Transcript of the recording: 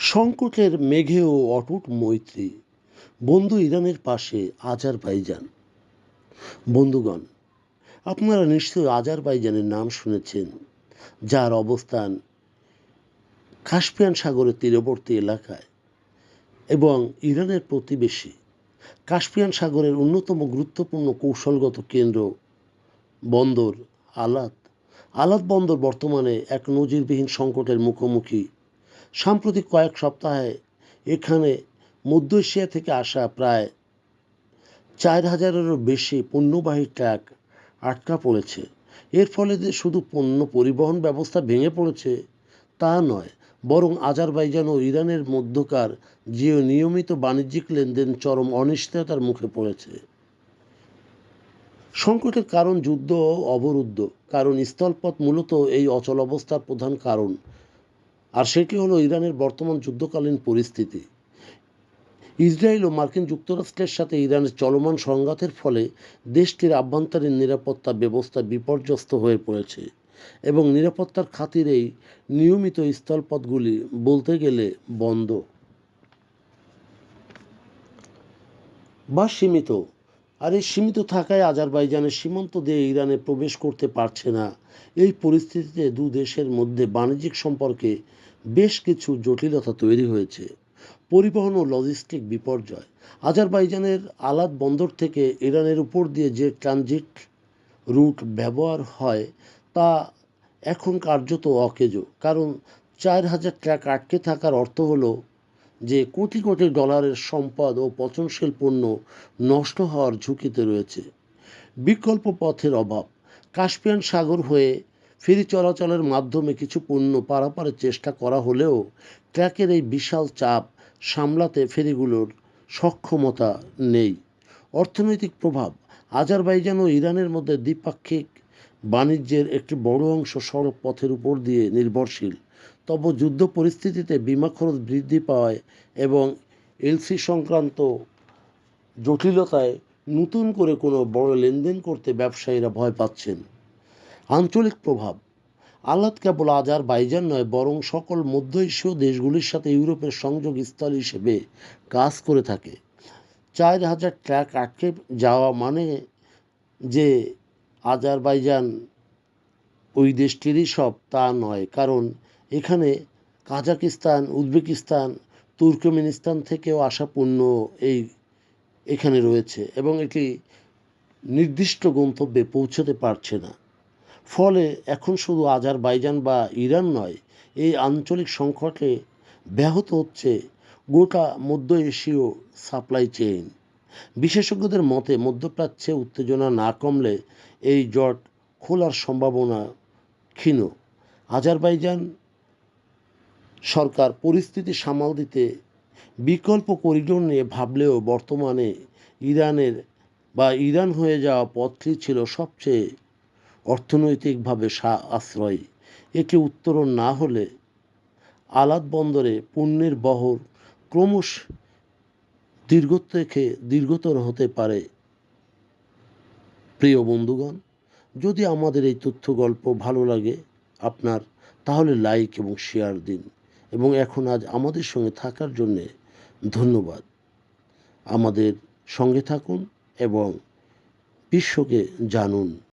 সংকটের মেঘেও অটুট মৈত্রী। বন্ধু ইরানের পাশে আজারবাইজান। বন্ধুগণ, আপনারা নিশ্চয়ই আজারবাইজানের নাম শুনেছেন, যার অবস্থান কাস্পিয়ান সাগরের তীরবর্তী এলাকায় এবং ইরানের প্রতিবেশী। কাস্পিয়ান সাগরের অন্যতম গুরুত্বপূর্ণ কৌশলগত কেন্দ্র বন্দর আলাদ। আলাদ বন্দর বর্তমানে এক নজিরবিহীন সংকটের মুখোমুখি। সাম্প্রতিক কয়েক সপ্তাহে এখানে মধ্য এশিয়া থেকে আসা প্রায় 4,000-এরও বেশি পণ্যবাহী ট্রাক আটকা পড়েছে। এর ফলে যে শুধু পণ্য পরিবহন ব্যবস্থা ভেঙে পড়েছে তা নয়, বরং আজারবাইজান ও ইরানের মধ্যকার যে নিয়মিত বাণিজ্যিক লেনদেন চরম অনিশ্চয়তার মুখে পড়েছে। সংকটের কারণ যুদ্ধ ও অবরুদ্ধ। কারণ স্থলপথ মূলত এই অচলাবস্থার প্রধান কারণ, আর সেটি হলো ইরানের বর্তমান যুদ্ধকালীন পরিস্থিতি। ইসরায়েল ও মার্কিন যুক্তরাষ্ট্রের সাথে ইরানের চলমান সংঘাতের ফলে দেশটির আভ্যন্তরীণ নিরাপত্তা ব্যবস্থা বিপর্যস্ত হয়ে পড়েছে এবং নিরাপত্তার খাতিরেই নিয়মিত স্থলপথগুলি বলতে গেলে বন্ধ বা সীমিত। আর এই সীমিত থাকায় আজারবাইজানের সীমান্ত দিয়ে ইরানে প্রবেশ করতে পারছে না। এই পরিস্থিতিতে দু দেশের মধ্যে বাণিজ্যিক সম্পর্কে বেশ কিছু জটিলতা তৈরি হয়েছে। পরিবহন ও লজিস্টিক বিপর্যয়। আজারবাইজানের আলাদ বন্দর থেকে ইরানের উপর দিয়ে যে ট্রানজিট রুট ব্যবহার হয় তা এখন কার্যত অকেজো। কারণ 4,000 ট্রাক আটকে থাকার অর্থ হলো যে কোটি কোটি ডলারের সম্পদ ও পচনশীল পণ্য নষ্ট হওয়ার ঝুঁকিতে রয়েছে। বিকল্প পথের অভাব। কাস্পিয়ান সাগর হয়ে ফেরি চলাচলের মাধ্যমে কিছু পণ্য পারাপারের চেষ্টা করা হলেও ট্র্যাকের এই বিশাল চাপ সামলাতে ফেরিগুলোর সক্ষমতা নেই। অর্থনৈতিক প্রভাব। আজারবাইজান ও ইরানের মধ্যে দ্বিপাক্ষিক বাণিজ্যের একটি বড় অংশ সড়ক পথের উপর দিয়ে নির্ভরশীল। তবে যুদ্ধ পরিস্থিতিতে বিমা খরচ বৃদ্ধি পাওয়ায় এবং এলসি সংক্রান্ত জটিলতায় নতুন করে কোনো বড় লেনদেন করতে ব্যবসায়ীরা ভয় পাচ্ছেন। আঞ্চলিক প্রভাব। আলাদ কেবল আজারবাইজান নয়, বরং সকল মধ্য এশীয় দেশগুলির সাথে ইউরোপের সংযোগস্থল হিসেবে কাজ করে থাকে। 4,000 ট্রাক আটকে যাওয়া মানে যে আজারবাইজান ওই দেশটিরই সব তা নয়, কারণ এখানে কাজাকিস্তান, উজবেকিস্তান, তুর্কমেনিস্তান থেকেও আসা পণ্য এখানে রয়েছে এবং এটি নির্দিষ্ট গন্তব্যে পৌঁছতে পারছে না। ফলে এখন শুধু আজারবাইজান বা ইরান নয়, এই আঞ্চলিক সংকটে ব্যাহত হচ্ছে গোটা মধ্য এশীয় সাপ্লাই চেইন। বিশেষজ্ঞদের মতে মধ্যপ্রাচ্যে উত্তেজনা না কমলে এই জট খোলার সম্ভাবনা ক্ষীণ। আজারবাইজান সরকার পরিস্থিতি সামাল দিতে বিকল্প করিডোর নিয়ে ভাবলেও বর্তমানে ইরান হয়ে যাওয়া পথটি ছিল সবচেয়ে অর্থনৈতিকভাবে আশ্রয়ী। এটি উত্তরণ না হলে আলাদ বন্দরে পণ্যের বহর ক্রমশ দীর্ঘতর হতে পারে। প্রিয় বন্ধুগণ, যদি আমাদের এই তথ্য গল্প ভালো লাগে আপনার, তাহলে লাইক এবং শেয়ার দিন এবং আজ আমাদের সঙ্গে থাকার জন্যে ধন্যবাদ। আমাদের সঙ্গে থাকুন এবং বিশ্বকে জানুন।